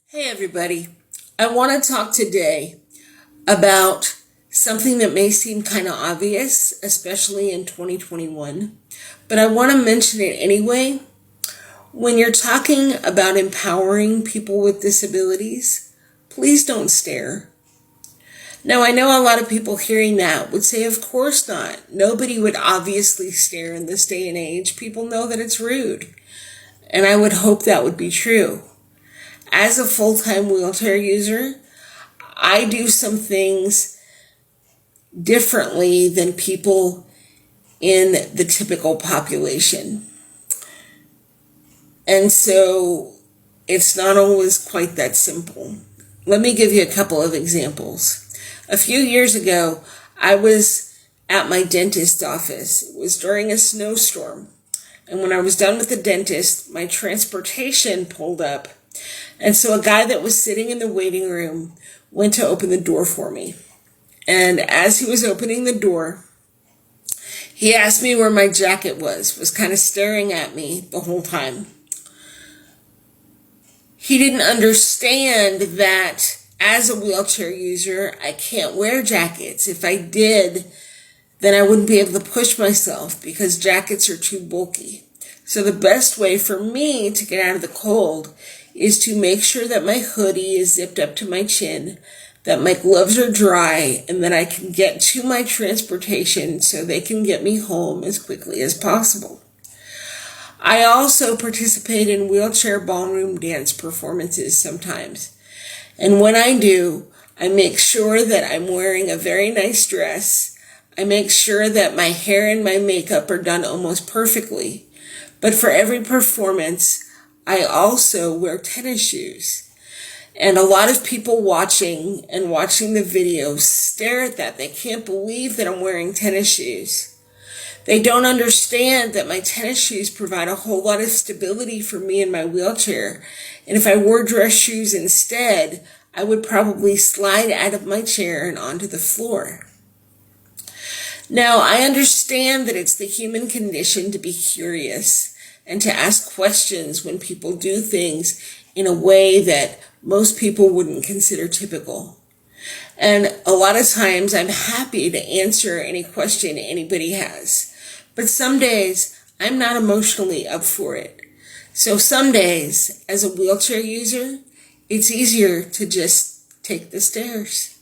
Hey everybody, I want to talk today about something that may seem kind of obvious, especially in 2021, but I want to mention it anyway. When you're talking about empowering people with disabilities, please don't stare. Now, I know a lot of people hearing that would say, of course not. Nobody would obviously stare in this day and age. People know that it's rude. And I would hope that would be true. As a full-time wheelchair user, I do some things differently than people in the typical population. And so it's not always quite that simple. Let me give you a couple of examples. A few years ago, I was at my dentist's office. It was during a snowstorm. And when I was done with the dentist, my transportation pulled up. And so a guy that was sitting in the waiting room went to open the door for me. And as he was opening the door, he asked me where my jacket was kind of staring at me the whole time. He didn't understand that as a wheelchair user, I can't wear jackets. If I did, then I wouldn't be able to push myself because jackets are too bulky. So the best way for me to get out of the cold is to make sure that my hoodie is zipped up to my chin, that my gloves are dry, and that I can get to my transportation so they can get me home as quickly as possible. I also participate in wheelchair ballroom dance performances sometimes. And when I do, I make sure that I'm wearing a very nice dress. I make sure that my hair and my makeup are done almost perfectly. But for every performance, I also wear tennis shoes. And a lot of people watching the videos stare at that. They can't believe that I'm wearing tennis shoes. They don't understand that my tennis shoes provide a whole lot of stability for me in my wheelchair. And if I wore dress shoes instead, I would probably slide out of my chair and onto the floor. Now, I understand that it's the human condition to be curious and to ask questions when people do things in a way that most people wouldn't consider typical. And a lot of times I'm happy to answer any question anybody has. But some days I'm not emotionally up for it. So some days, as a wheelchair user, it's easier to just take the stairs.